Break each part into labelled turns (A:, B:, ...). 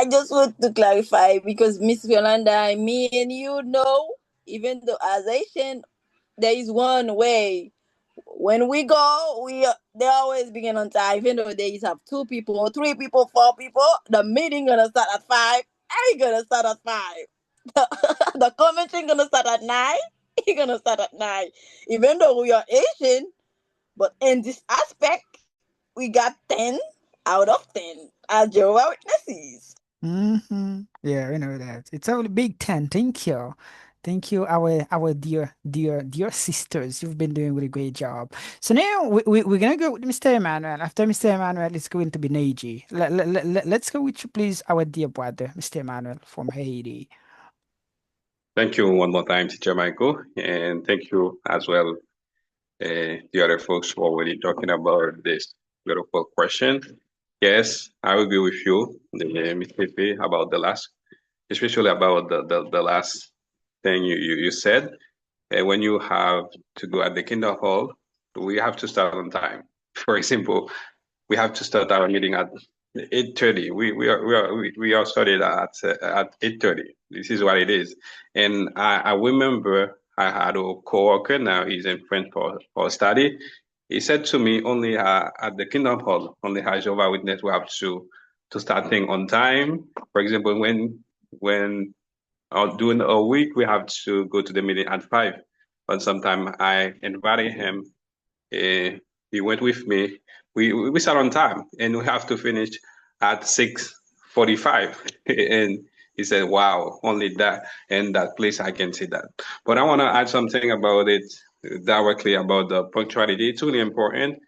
A: I just want to clarify because Miss Yolanda, me and you know, even though as Asian, there is one way. When we go, they always begin on time. Even though they have 2 people, 3 people, 4 people, the meeting gonna start at 5. I gonna start at 5. The convention gonna start at 9. He gonna start at 9. Even though we are Asian, but in this aspect, we got 10 out of 10 as Jehovah Witnesses.
B: Yeah, we know that. It's a big 10. Thank you. Thank you, our dear sisters. You've been doing a really great job. So now we're gonna go with Mr. Emmanuel. After Mr. Emmanuel, it's going to be Neji. Let's go with you, please, our dear brother, Mr. Emmanuel from Haiti.
C: Thank you one more time, Teacher Michael, and thank you as well, the other folks who are already talking about this beautiful question. Yes, I agree with you, Ms. Pepe, about the last, especially about the last thing you said. When you have to go at the Kinder Hall, we have to start on time. For example, we have to start our meeting at 8:30. We are started at 8:30. This is what it is. And I remember I had a coworker. Now he's in France for study. He said to me, only at the Kingdom Hall, only as Jehovah Witness, we have to start thing on time. For example, when during a week we have to go to the meeting at 5. But sometime I invited him. He went with me. We start on time, and we have to finish at 6:45. And he said, "Wow, only that and that place I can see that." But I want to add something about it directly about the punctuality. It's really important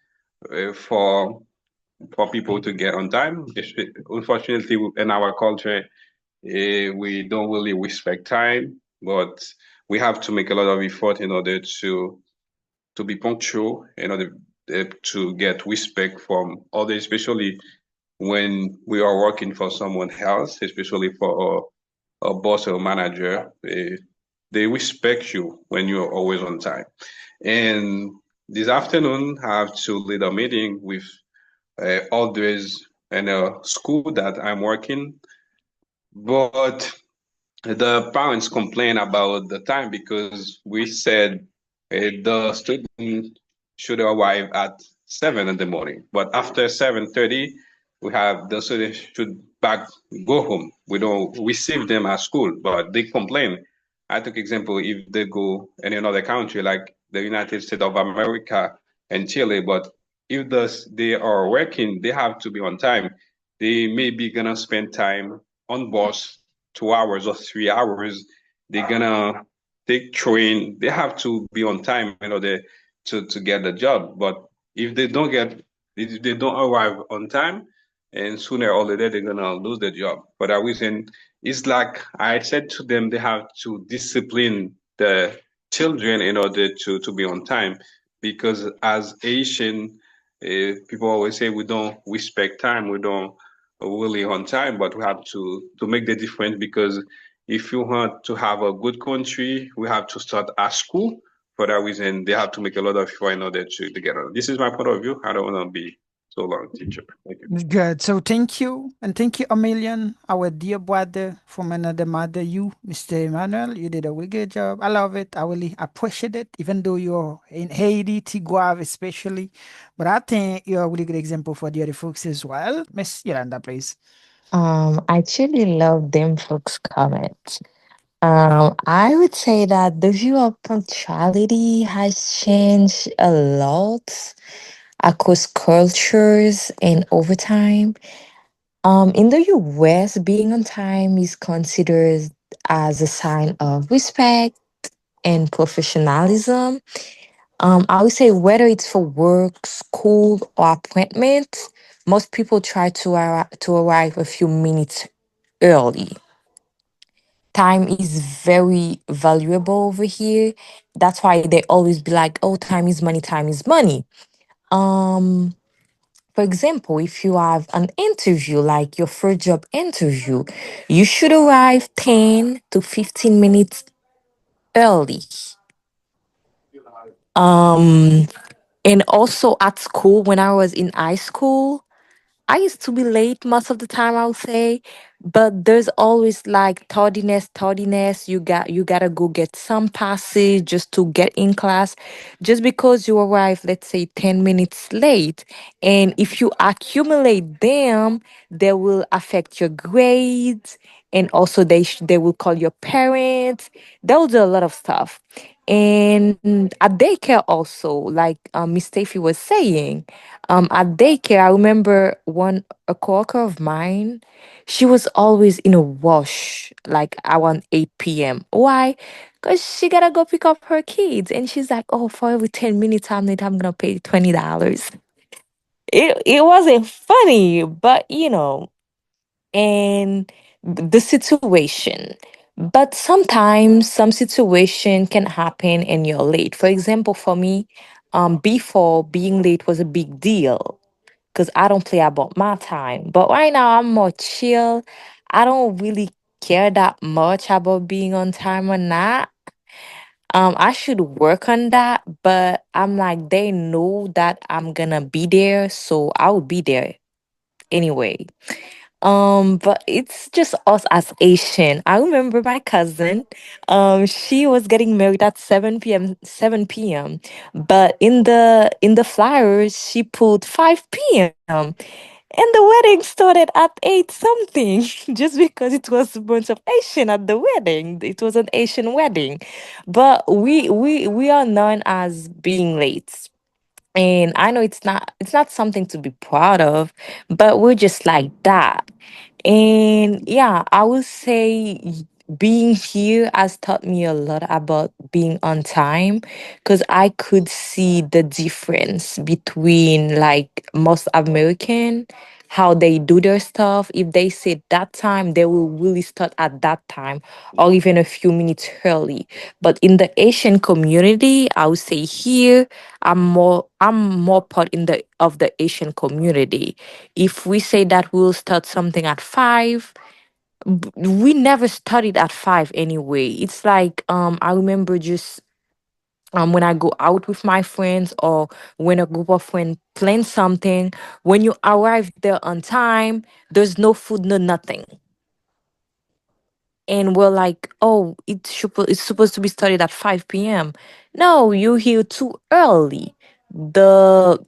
C: for people to get on time. Unfortunately, in our culture, we don't really respect time, but we have to make a lot of effort in order to be punctual, in order to get respect from others, especially when we are working for someone else, especially for a boss or a manager. They respect you when you're always on time. And this afternoon, I have to lead a meeting with others in a school that I'm working, but the parents complain about the time because we said the student should arrive at 7 in the morning, but after 7:30, we have the students should back go home. We don't receive them at school, but they complain. I took example if they go in another country like the United States of America and Chile, but if they are working, they have to be on time. They may be gonna spend time on bus 2 hours or 3 hours. They're gonna take train. They have to be on time in order to get the job. But if they don't arrive on time, and sooner or later they're gonna lose the job. For that reason, it's like I said to them, they have to discipline the children in order to be on time. Because as Asian, people always say we don't respect time, we don't really on time, but we have to make the difference because if you want to have a good country, we have to start at school. For that reason, they have to make a lot of effort in order to get on. This is my point of view. I don't want to be so long, teacher. Thank you.
B: Good. So thank you. And thank you a million, our dear brother from another mother, you, Mr. Emmanuel. You did a really good job. I love it. I really appreciate it, even though you're in Haiti, Tigua especially. But I think you're a really good example for the other folks as well. Miss Yolanda, please.
D: I actually love them folks' comments. I would say that the view of punctuality has changed a lot across cultures and over time. In the US, being on time is considered as a sign of respect and professionalism. I would say whether it's for work, school, or appointments, most people try to arrive a few minutes early. Time is very valuable over here. That's why they always be like, "Oh, time is money. Time is money." Um, for example, if you have an interview, like your first job interview, you should arrive 10 to 15 minutes early. Um, and also at school, when I was in high school, I used to be late most of the time, I would say, but there's always like tardiness. You gotta go get some passage just to get in class, just because you arrive, let's say, 10 minutes late. And if you accumulate them, they will affect your grades. And also they will call your parents. They'll do a lot of stuff. And at daycare also, like Miss Stacey was saying, at daycare, I remember one a coworker of mine, she was always in a rush, like around 8 p.m. Why? Because she gotta go pick up her kids. And she's like, oh, for every 10 minutes I'm late, I'm gonna pay $20. It wasn't funny, but and the situation. But sometimes some situation can happen and you're late. For example, for me, before, being late was a big deal because I don't play about my time. But right now I'm more chill. I don't really care that much about being on time or not. I should work on that, but I'm like, they know that I'm gonna be there, so I will be there anyway. But it's just us as Asian. I remember my cousin, she was getting married at 7 p.m. 7 p.m. But in the flyers she put 5 p.m. And the wedding started at 8 something, just because it was a bunch of Asian at the wedding. It was an Asian wedding. But we are known as being late. And I know it's not something to be proud of, but we're just like that. And yeah, I would say being here has taught me a lot about being on time, because I could see the difference between like most American, how they do their stuff. If they say that time, they will really start at that time or even a few minutes early. But in the Asian community, I would say here, I'm more part in the of the Asian community. If we say that we'll start something at 5, we never started at 5 anyway. It's like I remember just when I go out with my friends, or when a group of friends plan something, when you arrive there on time, there's no food, no nothing. And we're like, oh, it's supposed to be started at 5 p.m. No, you're here too early. The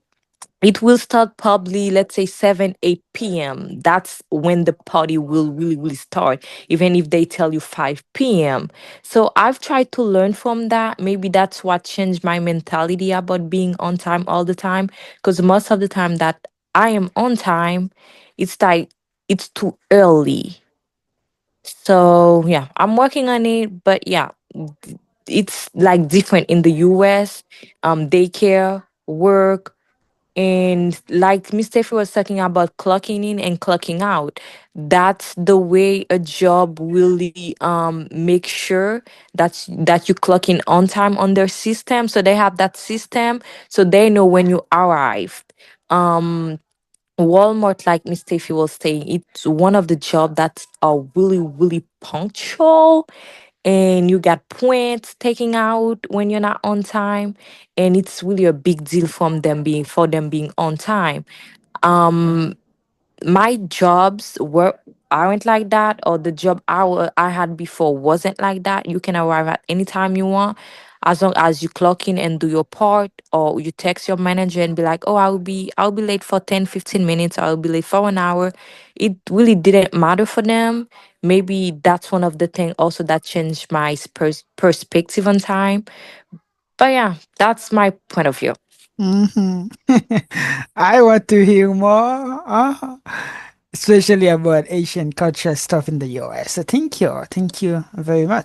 D: It will start probably, let's say, 7, 8 p.m. That's when the party will really, really start, even if they tell you 5 p.m. So I've tried to learn from that. Maybe that's what changed my mentality about being on time all the time. Because most of the time that I am on time, it's like it's too early. So yeah, I'm working on it. But yeah, it's like different in the US, daycare, work, and like Miss Steffi was talking about clocking in and clocking out. That's the way a job really make sure that you clock in on time on their system. So they have that system, so they know when you arrived. Um Walmart, like Miss Steffi was saying, it's one of the job that's really, really punctual, and you got points taking out when you're not on time, and it's really a big deal for them being on time. um my jobs aren't like that, or the job I had before wasn't like that. You can arrive at any time you want, as long as you clock in and do your part, or you text your manager and be like, oh, I'll be late for 10, 15 minutes, or I'll be late for an hour. It really didn't matter for them. Maybe that's one of the things also that changed my perspective on time. But yeah, that's my point of view.
B: Mhm. I want to hear more, especially about Asian culture stuff in the US. So thank you very much.